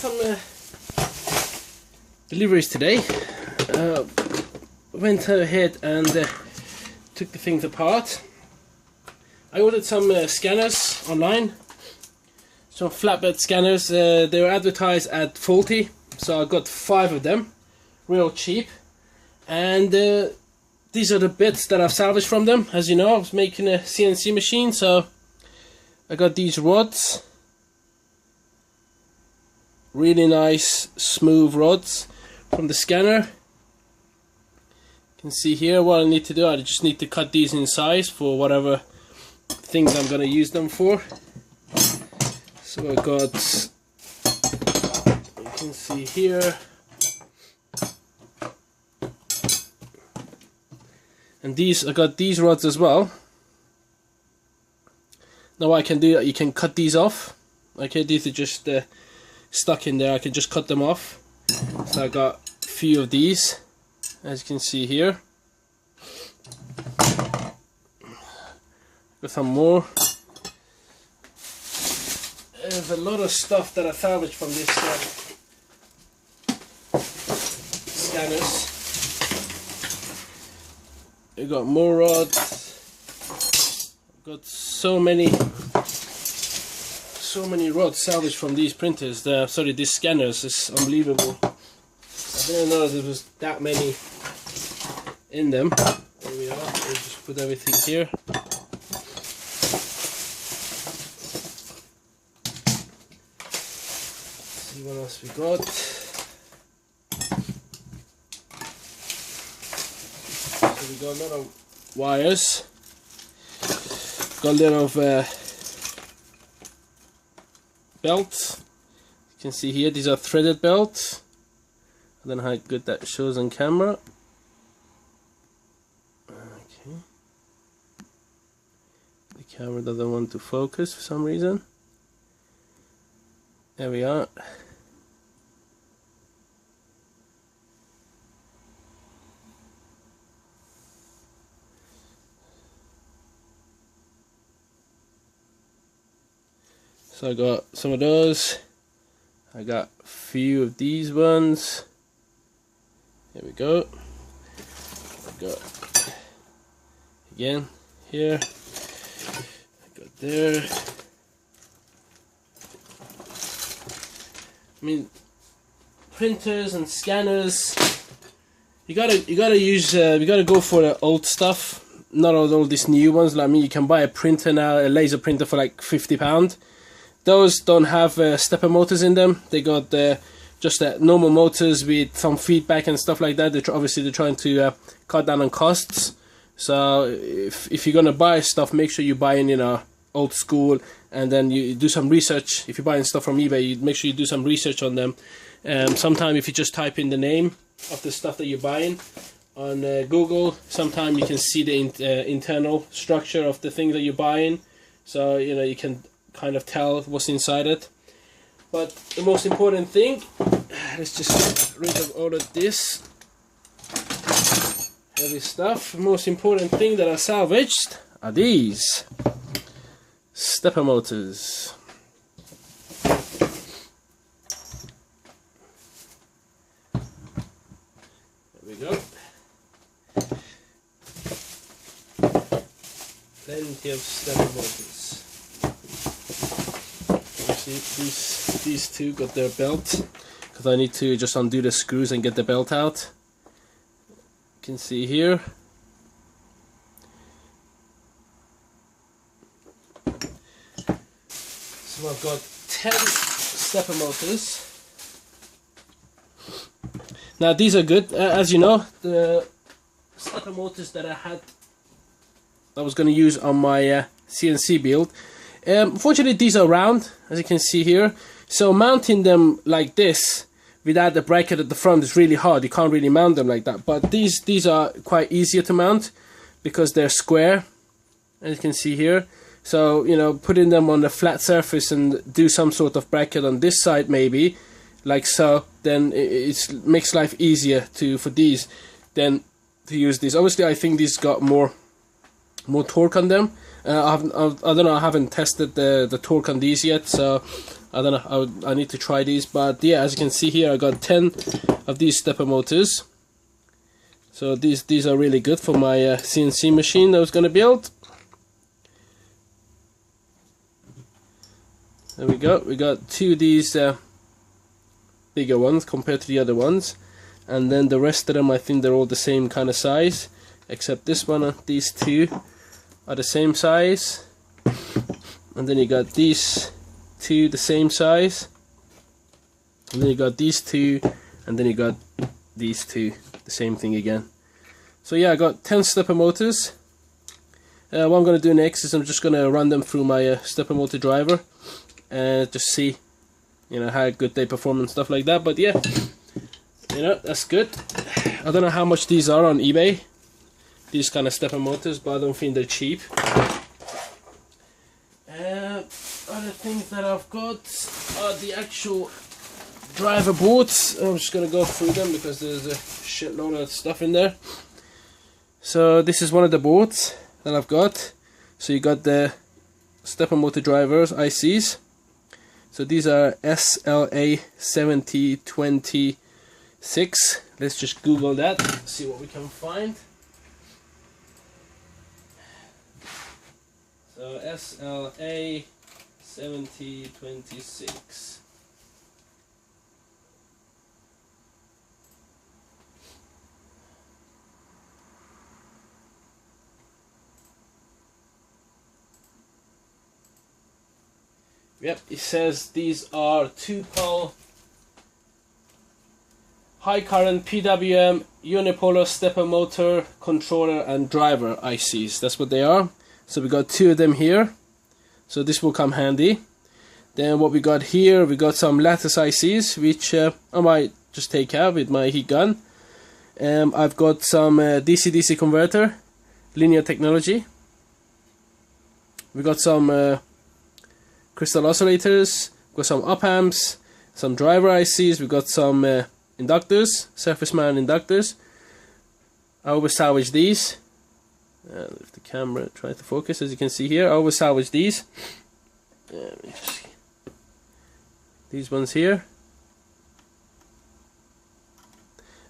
some deliveries today. Went ahead and took the things apart. I ordered some scanners online, some flatbed scanners. They were advertised at 40, so I got 5 of them, real cheap. And these are the bits that I've salvaged from them. As you know, I was making a CNC machine, so I got these rods. Really nice, smooth rods from the scanner. You can see here what I need to do. I just need to cut these in size for whatever things I'm going to use them for. So I got, you can see here, and these, I got these rods as well. Now what I can do, you can cut these off. Okay, these are just stuck in there. I can just cut them off. So I got a few of these, as you can see here. Got some more. There's a lot of stuff that I salvaged from these scanners. I got more rods. Got so many rods salvaged from these printers. Sorry, these scanners. It's unbelievable. I didn't know there was that many in them. There we are. We'll just put everything here. See what else we got. So we got a lot of wires. Got a lot of belts. You can see here, these are threaded belts. I don't know how good that shows on camera. Okay. The camera doesn't want to focus for some reason. There we are. So I got some of those. I got a few of these ones. There we go. I got again here. I got there. I mean, printers and scanners. You gotta use. You gotta go for the old stuff. Not all these new ones. Like me, you can buy a printer now, a laser printer for like £50. Those don't have stepper motors in them. They got just normal motors with some feedback and stuff like that. Obviously they're trying to cut down on costs. So if you're gonna buy stuff, make sure you buy in, you know, old school, and then you do some research. If you're buying stuff from eBay, you make sure you do some research on them. Sometimes if you just type in the name of the stuff that you're buying on Google, sometimes you can see the internal structure of the thing that you're buying. So you know, you can kind of tell what's inside it. But the most important thing, let's just get rid of all of this heavy stuff. The most important thing that I salvaged are these stepper motors. There we go. Plenty of stepper motors. These two got their belt, because I need to just undo the screws and get the belt out. You can see here. So I've got 10 stepper motors. Now these are good. As you know, the stepper motors that I was going to use on my CNC build. Fortunately, these are round, as you can see here. So mounting them like this without the bracket at the front is really hard. You can't really mount them like that. But these are quite easier to mount because they're square, as you can see here. So, you know, putting them on a flat surface and do some sort of bracket on this side maybe, like so, then it makes life easier for these than to use these. Obviously, I think these got more torque on them. I don't know, I haven't tested the torque on these yet, so I don't know, I need to try these, but yeah, as you can see here, I got 10 of these stepper motors. So these are really good for my CNC machine that I was going to build. There we go, we got 2 of these bigger ones compared to the other ones, and then the rest of them, I think they're all the same kind of size, except this one and these 2 are the same size. And then you got these 2 the same size, and then you got these 2, and then you got these 2 the same thing again. So yeah, I got 10 stepper motors. What I'm going to do next is I'm just going to run them through my stepper motor driver and just see, you know, how good they perform and stuff like that. But yeah, you know, that's good. I don't know how much these are on eBay, these kind of stepper motors, but I don't think they're cheap. Other things that I've got are the actual driver boards. I'm just going to go through them because there's a shitload of stuff in there. So this is one of the boards that I've got. So you got the stepper motor drivers ICs. So these are SLA 7026. Let's just Google that, see what we can find. So SLA 7026. Yep, it says these are 2-pole high current PWM unipolar stepper motor controller and driver ICs. That's what they are. So we got 2 of them here. So this will come handy. Then what we got here, we got some lattice ICs, which I might just take out with my heat gun. I've got some DC-DC converter, linear technology. We got some crystal oscillators, we got some op amps, some driver ICs, we got some inductors, surface mount inductors. I always salvage these. If the camera tries to focus, as you can see here, I always salvage these. These ones here.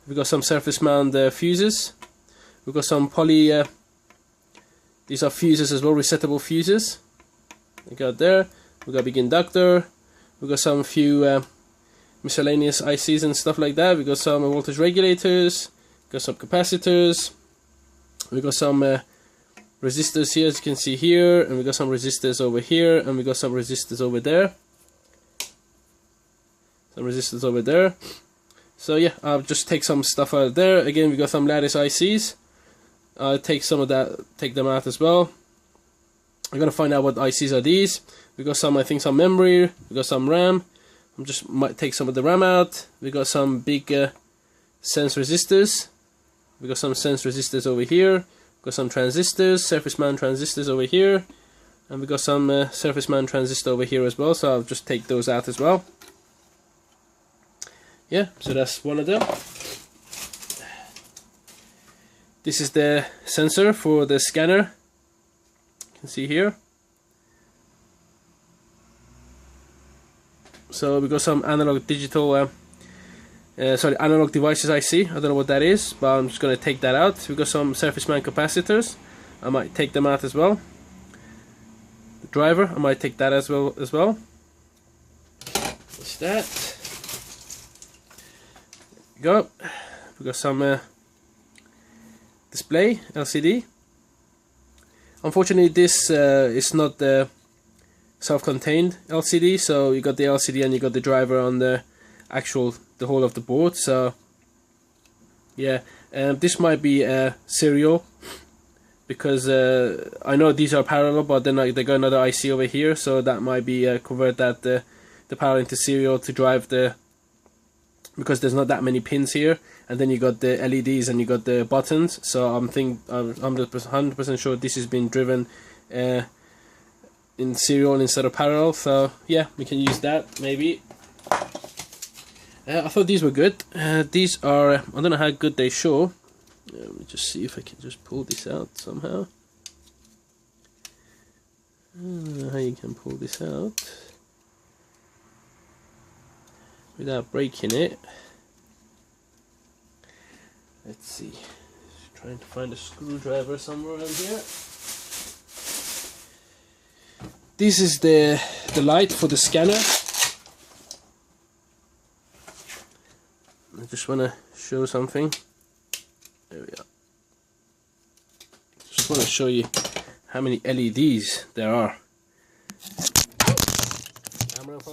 We got some surface mount fuses. We got some poly. These are fuses as well, resettable fuses. We got there. We got a big inductor. We got some few miscellaneous ICs and stuff like that. We got some voltage regulators. We got some capacitors. We got some resistors here, as you can see here, and we got some resistors over here, and we got some resistors over there. Some resistors over there. So yeah, I'll just take some stuff out of there. Again, we got some lattice ICs. I'll take some of that, take them out as well. I'm gonna find out what ICs are these. We got some, I think, some memory. We got some RAM. I'm just might take some of the RAM out. We got some big sense resistors. We got some sense resistors over here. We got some transistors, surface mount transistors over here, and we got some surface mount transistor over here as well. So I'll just take those out as well. Yeah, so that's one of them. This is the sensor for the scanner. You can see here. So we got some analog digital analog devices IC. I don't know what that is, but I'm just going to take that out. We got some surface mount capacitors. I might take them out as well. The driver, I might take that as well. What's that? There we go. We got some display LCD. Unfortunately, this is not the self-contained LCD, so you got the LCD and you got the driver on the whole of the board. So yeah, this might be serial, because I know these are parallel, but then they got another IC over here, so that might be convert that the power into serial to drive because there's not that many pins here, and then you got the LEDs and you got the buttons. So I'm 100% sure this has been driven in serial instead of parallel. So yeah, we can use that maybe. I thought these were good. These are, I don't know how good they show. Let me just see if I can just pull this out somehow. I don't know how you can pull this out. without breaking it. Let's see. Just trying to find a screwdriver somewhere around here. This is the light for the scanner. I just want to show something. There we are. Just want to show you how many LEDs there are.